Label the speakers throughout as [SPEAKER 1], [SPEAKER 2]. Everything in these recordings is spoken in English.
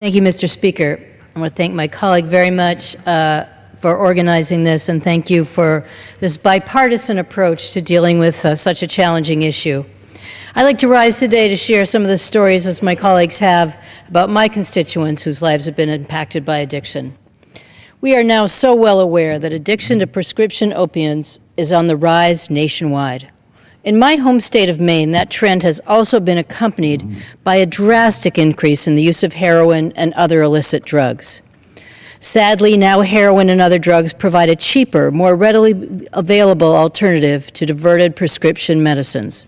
[SPEAKER 1] Thank you, Mr. Speaker. I want to thank my colleague very much for organizing this, and thank you for this bipartisan approach to dealing with such a challenging issue. I'd like to rise today to share some of the stories, as my colleagues have, about my constituents whose lives have been impacted by addiction. We are now so well aware that addiction to prescription opiates is on the rise nationwide. In my home state of Maine, that trend has also been accompanied by a drastic increase in the use of heroin and other illicit drugs. Sadly, now heroin and other drugs provide a cheaper, more readily available alternative to diverted prescription medicines.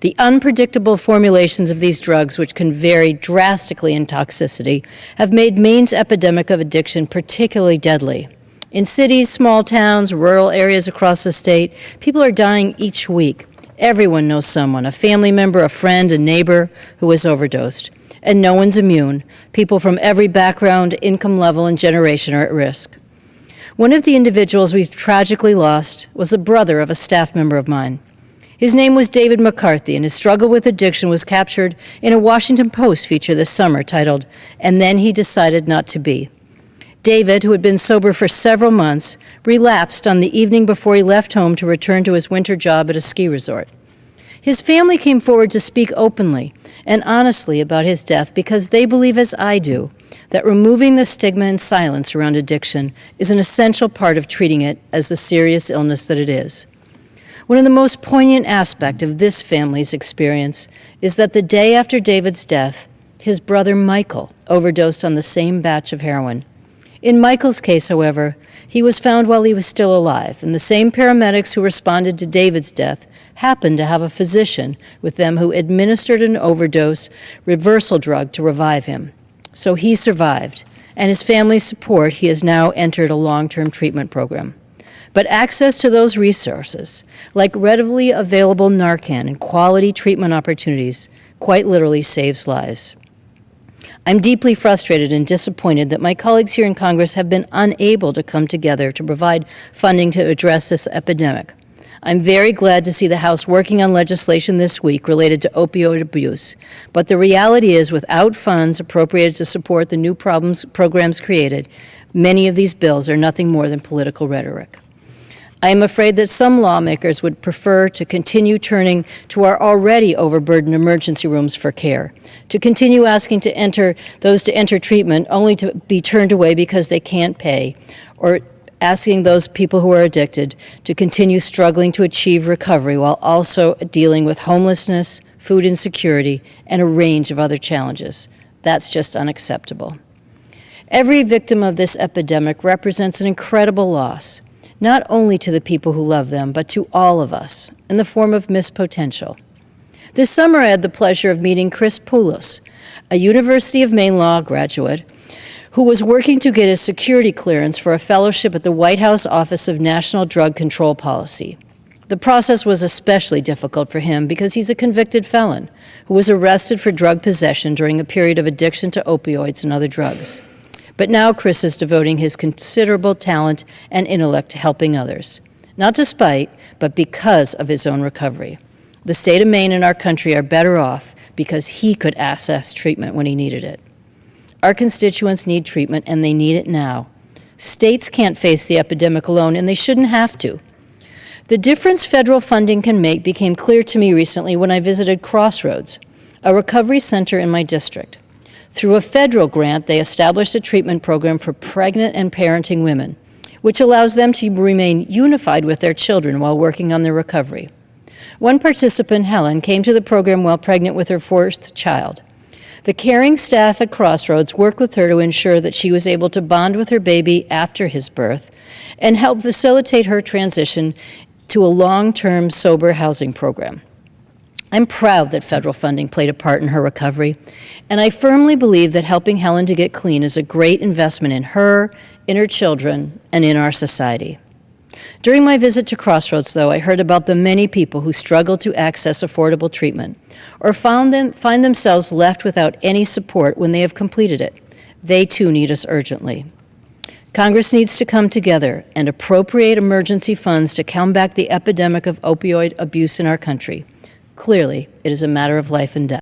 [SPEAKER 1] The unpredictable formulations of these drugs, which can vary drastically in toxicity, have made Maine's epidemic of addiction particularly deadly. In cities, small towns, rural areas across the state, people are dying each week. Everyone knows someone, a family member, a friend, a neighbor, who has overdosed. And no one's immune. People from every background, income level, and generation are at risk. One of the individuals we've tragically lost was the brother of a staff member of mine. His name was David McCarthy, and his struggle with addiction was captured in a Washington Post feature this summer titled, "And Then He Decided Not to Be." David, who had been sober for several months, relapsed on the evening before he left home to return to his winter job at a ski resort. His family came forward to speak openly and honestly about his death because they believe, as I do, that removing the stigma and silence around addiction is an essential part of treating it as the serious illness that it is. One of the most poignant aspects of this family's experience is that the day after David's death, his brother Michael overdosed on the same batch of heroin. In Michael's case, however, he was found while he was still alive, and the same paramedics who responded to David's death happened to have a physician with them who administered an overdose reversal drug to revive him. So he survived, and his family's support, he has now entered a long-term treatment program. But access to those resources, like readily available Narcan and quality treatment opportunities, quite literally saves lives. I'm deeply frustrated and disappointed that my colleagues here in Congress have been unable to come together to provide funding to address this epidemic. I'm very glad to see the House working on legislation this week related to opioid abuse, but the reality is without funds appropriated to support the new programs created, many of these bills are nothing more than political rhetoric. I am afraid that some lawmakers would prefer to continue turning to our already overburdened emergency rooms for care, to continue asking those to enter treatment only to be turned away because they can't pay, or asking those people who are addicted to continue struggling to achieve recovery while also dealing with homelessness, food insecurity, and a range of other challenges. That's just unacceptable. Every victim of this epidemic represents an incredible loss, not only to the people who love them, but to all of us, in the form of missed potential. This summer, I had the pleasure of meeting Chris Poulos, a University of Maine law graduate, who was working to get his security clearance for a fellowship at the White House Office of National Drug Control Policy. The process was especially difficult for him because he's a convicted felon who was arrested for drug possession during a period of addiction to opioids and other drugs. But now Chris is devoting his considerable talent and intellect to helping others, not despite, but because of his own recovery. The state of Maine and our country are better off because he could access treatment when he needed it. Our constituents need treatment, and they need it now. States can't face the epidemic alone, and they shouldn't have to. The difference federal funding can make became clear to me recently when I visited Crossroads, a recovery center in my district. Through a federal grant, they established a treatment program for pregnant and parenting women, which allows them to remain unified with their children while working on their recovery. One participant, Helen, came to the program while pregnant with her fourth child. The caring staff at Crossroads worked with her to ensure that she was able to bond with her baby after his birth and help facilitate her transition to a long-term sober housing program. I'm proud that federal funding played a part in her recovery, and I firmly believe that helping Helen to get clean is a great investment in her, in her children, and in our society. During my visit to Crossroads, though, I heard about the many people who struggle to access affordable treatment or find themselves left without any support when they have completed it. They, too, need us urgently. Congress needs to come together and appropriate emergency funds to combat the epidemic of opioid abuse in our country. Clearly, it is a matter of life and death.